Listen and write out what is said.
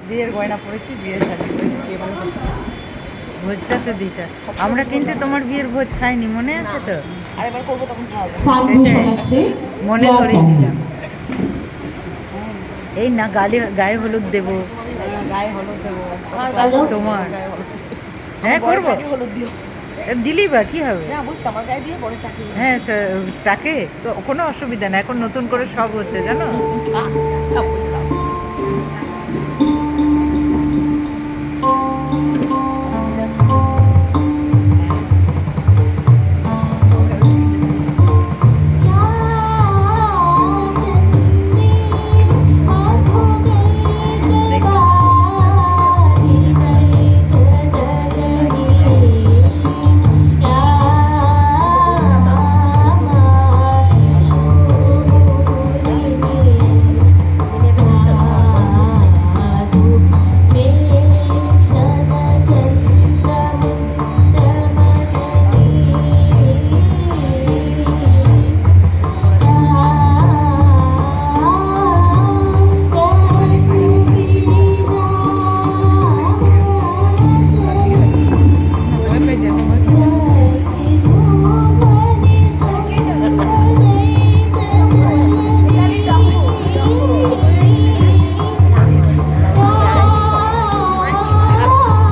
বিয়ের গয়না পরেছি, বিয়ের শাড়ি পরেছি, বিয়ে মানে ভোজটা তো দিতে। আমরা কিন্তু তোমার বিয়ের ভোজ খাইনি, মনে আছে তো? আরেকবার করবো তখন খাওয়াবো। ফাল্গুন শোনাচ্ছে মনে করিয়ে দিলাম। এই না গায়ে হলুদ দেবো। গায়ে হলুদ দেবো। তোমার গায়ে হলুদ। হ্যাঁ বরের করবো। টাকে হলুদ দিও। দিলি বা কি হবে? না বলছি আমার গায়ে দিয়ে বড় টাকে। হ্যাঁ টাকে তো কোনো অসুবিধা নেই, এখন নতুন করে সব হচ্ছে জানো।